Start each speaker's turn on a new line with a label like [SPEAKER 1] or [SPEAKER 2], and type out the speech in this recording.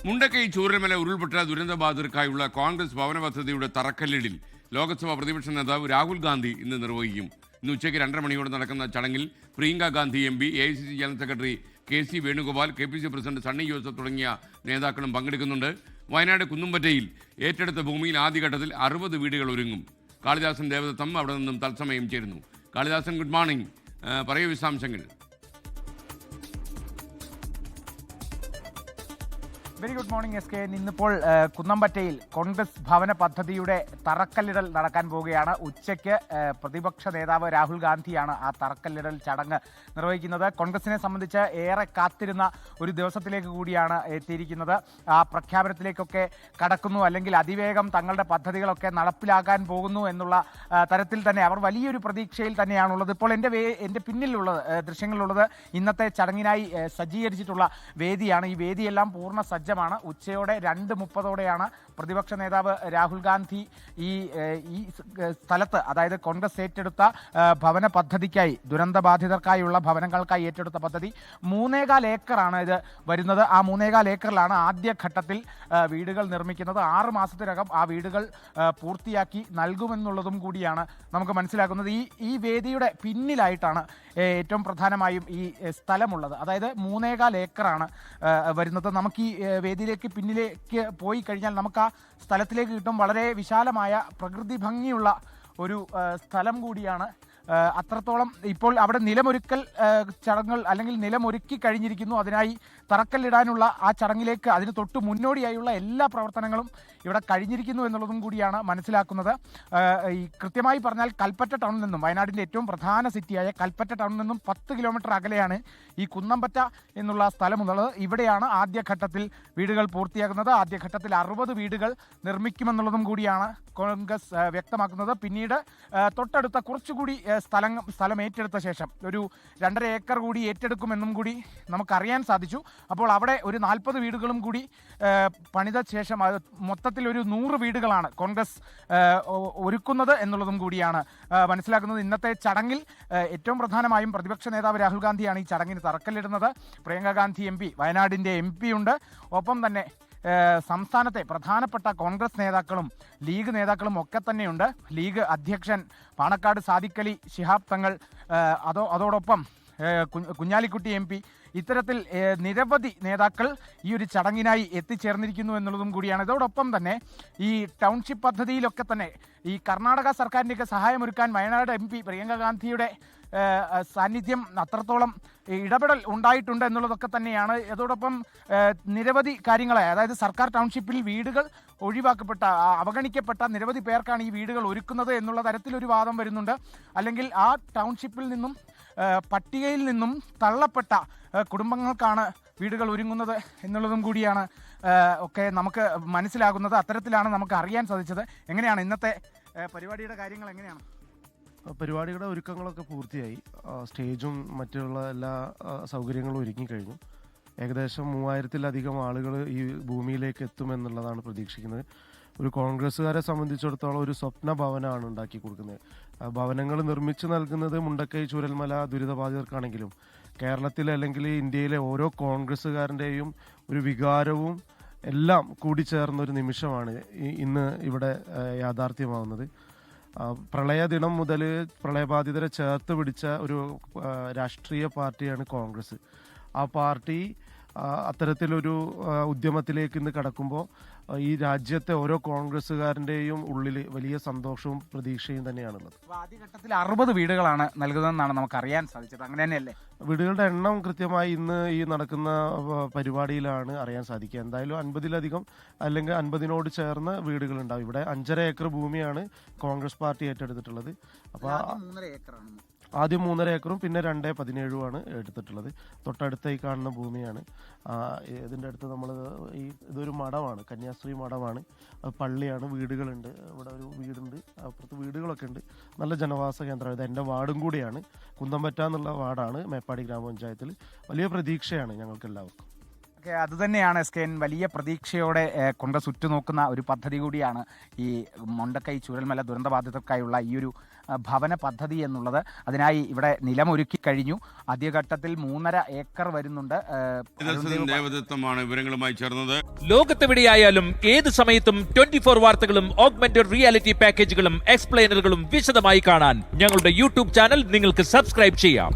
[SPEAKER 1] മുണ്ടക്കൈ ചൂരൽമല ഉരുൾപൊട്ട ദുരന്തബാധിതർക്കായുള്ള കോൺഗ്രസ് ഭവന പദ്ധതിയുടെ തറക്കല്ലിടിൽ ലോക്സഭാ പ്രതിപക്ഷ നേതാവ് രാഹുൽ ഗാന്ധി ഇന്ന് നിർവഹിക്കും. ഇന്ന് ഉച്ചയ്ക്ക് 2:30 മണിയോടെ നടക്കുന്ന ചടങ്ങിൽ Priyanka Gandhi M P, AICC general secretary KC Venugopal, KPC president Sunny Joseph തുടങ്ങിയ നേതാക്കളും പങ്കെടുക്കുന്നുണ്ട്. വയനാട് കുന്നുംപറ്റയിൽ ഏറ്റെടുത്ത ഭൂമിയിൽ ആദ്യഘട്ടത്തിൽ 60 വീടുകൾ ഒരുങ്ങും. കാളിദാസൻ ദേവദത്തം അവിടെ നിന്നും തത്സമയം ചേരുന്നു. Kalidasan, good morning. പറയൂ വിശദാംശങ്ങൾ.
[SPEAKER 2] Very good morning SK. ഇന്നിപ്പോൾ കുന്നംപറ്റയിൽ കോൺഗ്രസ് ഭവന പദ്ധതിയുടെ തറക്കല്ലിടൽ നടക്കാൻ പോവുകയാണ്. ഉച്ചയ്ക്ക് പ്രതിപക്ഷ നേതാവ് രാഹുൽ ഗാന്ധിയാണ് ആ തറക്കല്ലിടൽ ചടങ്ങ് നിർവഹിക്കുന്നത്. കോൺഗ്രസിനെ സംബന്ധിച്ച് ഏറെ കാത്തിരുന്ന ഒരു ദിവസത്തിലേക്ക് കൂടിയാണ് എത്തിയിരിക്കുന്നത്. ആ പ്രഖ്യാപനത്തിലേക്കൊക്കെ കടക്കുന്നു, അല്ലെങ്കിൽ അതിവേഗം തങ്ങളുടെ പദ്ധതികളൊക്കെ നടപ്പിലാക്കാൻ പോകുന്നു എന്നുള്ള തരത്തിൽ തന്നെ അവർ വലിയൊരു പ്രതീക്ഷയിൽ തന്നെയാണുള്ളത്. ഇപ്പോൾ എൻ്റെ പിന്നിലുള്ളത് ദൃശ്യങ്ങളിലുള്ളത് ഇന്നത്തെ ചടങ്ങിനായി സജ്ജീകരിച്ചിട്ടുള്ള വേദിയാണ്. ഈ വേദിയെല്ലാം പൂർണ്ണ സജ്ജമാണ്. ഉച്ചയോടെ 2:30 പ്രതിപക്ഷ നേതാവ് രാഹുൽ ഗാന്ധി ഈ സ്ഥലത്ത്, അതായത് കോൺഗ്രസ് ഏറ്റെടുത്ത ഭവന പദ്ധതിക്കായി, ദുരന്തബാധിതർക്കായുള്ള ഭവനങ്ങൾക്കായി ഏറ്റെടുത്ത പദ്ധതി 3.25 ഏക്കറാണ് ഇത് വരുന്നത്. ആ 3.25 ഏക്കറിലാണ് ആദ്യഘട്ടത്തിൽ വീടുകൾ നിർമ്മിക്കുന്നത്. 6 മാസത്തിനകം ആ വീടുകൾ പൂർത്തിയാക്കി നൽകുമെന്നുള്ളതും കൂടിയാണ് നമുക്ക് മനസ്സിലാക്കുന്നത്. ഈ വേദിയുടെ പിന്നിലായിട്ടാണ് ഏറ്റവും പ്രധാനമായും ഈ സ്ഥലമുള്ളത്. അതായത് 3.25 ഏക്കറാണ് വരുന്നത്. നമുക്ക് ഈ വേദിയിലേക്ക് പിന്നിലേക്ക് പോയി കഴിഞ്ഞാൽ നമുക്ക് ആ സ്ഥലത്തിലേക്ക് കിട്ടും. വളരെ വിശാലമായ പ്രകൃതി ഭംഗിയുള്ള ഒരു സ്ഥലം കൂടിയാണ്. അത്രത്തോളം ഇപ്പോൾ അവിടെ നിലമൊരുക്കൽ ചടങ്ങുകൾ, അല്ലെങ്കിൽ നിലമൊരുക്കി കഴിഞ്ഞിരിക്കുന്നു. അതിനായി തറക്കല്ലിടാനുള്ള ആ ചടങ്ങിലേക്ക്, അതിന് തൊട്ട് മുന്നോടിയായുള്ള എല്ലാ പ്രവർത്തനങ്ങളും ഇവിടെ കഴിഞ്ഞിരിക്കുന്നു എന്നുള്ളതും കൂടിയാണ് മനസ്സിലാക്കുന്നത്. ഈ കൃത്യമായി പറഞ്ഞാൽ കൽപ്പറ്റ ടൗണിൽ നിന്നും, വയനാടിൻ്റെ ഏറ്റവും പ്രധാന സിറ്റിയായ കൽപ്പറ്റ ടൗണിൽ നിന്നും 10 കിലോമീറ്റർ അകലെയാണ് ഈ കുന്നംപറ്റ എന്നുള്ള സ്ഥലമുള്ളത്. ഇവിടെയാണ് ആദ്യഘട്ടത്തിൽ വീടുകൾ പൂർത്തിയാക്കുന്നത്. ആദ്യഘട്ടത്തിൽ 60 വീടുകൾ നിർമ്മിക്കുമെന്നുള്ളതും കൂടിയാണ് കോൺഗ്രസ് വ്യക്തമാക്കുന്നത്. പിന്നീട് തൊട്ടടുത്ത കുറച്ചുകൂടി സ്ഥലം ഏറ്റെടുത്ത ശേഷം ഒരു 2.5 ഏക്കർ കൂടി ഏറ്റെടുക്കുമെന്നും കൂടി നമുക്കറിയാൻ സാധിച്ചു. അപ്പോൾ അവിടെ ഒരു 40 വീടുകളും കൂടി പണിത ശേഷം മൊത്തത്തിൽ ഒരു 100 വീടുകളാണ് കോൺഗ്രസ് ഒരുക്കുന്നത് എന്നുള്ളതും കൂടിയാണ് മനസ്സിലാക്കുന്നത്. ഇന്നത്തെ ചടങ്ങിൽ ഏറ്റവും പ്രധാനമായും പ്രതിപക്ഷ നേതാവ് രാഹുൽ ഗാന്ധിയാണ് ഈ ചടങ്ങിന് തറക്കല്ലിടുന്നത്. പ്രിയങ്ക ഗാന്ധി MP, വയനാടിൻ്റെ MP ഉണ്ട്. ഒപ്പം തന്നെ സംസ്ഥാനത്തെ പ്രധാനപ്പെട്ട കോൺഗ്രസ് നേതാക്കളും ലീഗ് നേതാക്കളും ഒക്കെ തന്നെയുണ്ട്. ലീഗ് അധ്യക്ഷൻ പാണക്കാട് സാദിഖ് അലി ശിഹാബ് തങ്ങൾ, അതോടൊപ്പം കുഞ്ഞാലിക്കുട്ടി MP, ഇത്തരത്തിൽ നിരവധി നേതാക്കൾ ഈ ഒരു ചടങ്ങിനായി എത്തിച്ചേർന്നിരിക്കുന്നു എന്നുള്ളതും കൂടിയാണ്. ഇതോടൊപ്പം തന്നെ ഈ ടൗൺഷിപ്പ് പദ്ധതിയിലൊക്കെ തന്നെ ഈ കർണാടക സർക്കാരിൻ്റെയൊക്കെ സഹായമൊരുക്കാൻ വയനാട് MP പ്രിയങ്ക ഗാന്ധിയുടെ സാന്നിധ്യം, അത്രത്തോളം ഇടപെടൽ ഉണ്ടായിട്ടുണ്ട് എന്നുള്ളതൊക്കെ തന്നെയാണ്. അതോടൊപ്പം നിരവധി കാര്യങ്ങളെ, അതായത് സർക്കാർ ടൗൺഷിപ്പിൽ വീടുകൾ ഒഴിവാക്കപ്പെട്ട, അവഗണിക്കപ്പെട്ട നിരവധി പേർക്കാണ് ഈ വീടുകൾ ഒരുക്കുന്നത് എന്നുള്ള തരത്തിലൊരു വാദം വരുന്നുണ്ട്. അല്ലെങ്കിൽ ആ ടൗൺഷിപ്പിൽ നിന്നും, പട്ടികയിൽ നിന്നും തള്ളപ്പെട്ട കുടുംബങ്ങൾക്കാണ് വീടുകൾ ഒരുങ്ങുന്നത് എന്നുള്ളതും കൂടിയാണ് ഒക്കെ നമുക്ക് മനസ്സിലാകുന്നത്. അത്തരത്തിലാണ് നമുക്ക് അറിയാൻ സാധിച്ചത്. എങ്ങനെയാണ് ഇന്നത്തെ പരിപാടിയുടെ കാര്യങ്ങൾ? എങ്ങനെയാണ്
[SPEAKER 3] പരിപാടിയുടെ ഒരുക്കങ്ങളൊക്കെ പൂർത്തിയായി. സ്റ്റേജും മറ്റുള്ള എല്ലാ സൗകര്യങ്ങളും ഒരുങ്ങിക്കഴിഞ്ഞു. ഏകദേശം 3000-ലധികം ആളുകൾ ഈ ഭൂമിയിലേക്ക് എത്തുമെന്നുള്ളതാണ് പ്രതീക്ഷിക്കുന്നത്. ഒരു കോൺഗ്രസ്സുകാരെ സംബന്ധിച്ചിടത്തോളം ഒരു സ്വപ്ന ഭവനമാണ് ഉണ്ടാക്കി കൊടുക്കുന്നത്. ഭവനങ്ങൾ നിർമ്മിച്ചു നൽകുന്നത് മുണ്ടക്കൈ ചൂരൽമല ദുരിതബാധിതർക്കാണെങ്കിലും കേരളത്തിലെ അല്ലെങ്കിൽ ഇന്ത്യയിലെ ഓരോ കോൺഗ്രസ്സുകാരൻ്റെയും ഒരു വികാരവും എല്ലാം കൂടിച്ചേർന്നൊരു നിമിഷമാണ് ഇന്ന് ഇവിടെ യാഥാർത്ഥ്യമാവുന്നത്. പ്രളയ ദിനം മുതൽ പ്രളയബാധിതരെ ചേർത്ത് പിടിച്ച ഒരു രാഷ്ട്രീയ പാർട്ടിയാണ് കോൺഗ്രസ്. ആ പാർട്ടി അത്തരത്തിലൊരു ഉദ്യമത്തിലേക്ക് ഇന്ന് കടക്കുമ്പോൾ ഈ രാജ്യത്തെ ഓരോ കോൺഗ്രസ്സുകാരൻ്റെയും ഉള്ളിൽ വലിയ സന്തോഷവും പ്രതീക്ഷയും തന്നെയാണുള്ളത്.
[SPEAKER 2] ആദ്യഘട്ടത്തിൽ 60 വീടുകളാണ് നൽകുന്നതെന്നാണ് നമുക്ക് അറിയാൻ സാധിച്ചത്. അങ്ങനെ തന്നെയല്ലേ?
[SPEAKER 3] വീടുകളുടെ എണ്ണം കൃത്യമായി ഇന്ന് ഈ നടക്കുന്ന പരിപാടിയിലാണ് അറിയാൻ സാധിക്കുക. എന്തായാലും 50-ലധികം അല്ലെങ്കിൽ 50-നോട് ചേർന്ന് വീടുകൾ ഉണ്ടാവും. ഇവിടെ 5.5 ഏക്കർ ഭൂമിയാണ് കോൺഗ്രസ് പാർട്ടി ഏറ്റെടുത്തിട്ടുള്ളത്. അപ്പോൾ ആദ്യം 3.5 ഏക്കറും പിന്നെ 2.17 എടുത്തിട്ടുള്ളത്. തൊട്ടടുത്ത ഈ കാണുന്ന ഭൂമിയാണ്. ഇതിൻ്റെ അടുത്ത് നമ്മൾ ഇതൊരു മഠമാണ്, കന്യാസ്ത്രീ മഠമാണ്, പള്ളിയാണ്, വീടുകളുണ്ട്. ഇവിടെ ഒരു വീടുണ്ട്, അപ്പുറത്ത് വീടുകളൊക്കെ ഉണ്ട്. നല്ല ജനവാസ കേന്ദ്രം. ഇത് എൻ്റെ വാർഡും കൂടിയാണ്, കുന്നംപറ്റ എന്നുള്ള വാർഡാണ് മേപ്പാടി ഗ്രാമപഞ്ചായത്തിൽ. വലിയ പ്രതീക്ഷയാണ് ഞങ്ങൾക്ക് എല്ലാവർക്കും.
[SPEAKER 2] അതുതന്നെയാണ് SK. വലിയ പ്രതീക്ഷയോടെ കോൺഗ്രസ് ഉറ്റുനോക്കുന്ന ഒരു പദ്ധതി കൂടിയാണ് ഈ മുണ്ടക്കൈ ചൂരൽമല ദുരന്തബാധിതർക്കായുള്ള ഈ ഒരു ഭവന പദ്ധതി എന്നുള്ളത്. അതിനായി ഇവിടെ നിലമൊരുക്കി കഴിഞ്ഞു. ആദ്യഘട്ടത്തിൽ 3.5 ഏക്കർ വരുന്നുണ്ട്.
[SPEAKER 1] ദേവദത്തമാണ് വിവരങ്ങളുമായി ചേർന്നത്.
[SPEAKER 4] ലോകത്തെവിടെയായാലും ഏത് സമയത്തും 24 വാർത്തകളും ഓഗ്മെന്റഡ് റിയാലിറ്റി പാക്കേജുകളും എക്സ്പ്ലെയിനറുകളും വിശദമായി കാണാൻ ഞങ്ങളുടെ യൂട്യൂബ് ചാനൽ നിങ്ങൾക്ക് സബ്സ്ക്രൈബ് ചെയ്യാം.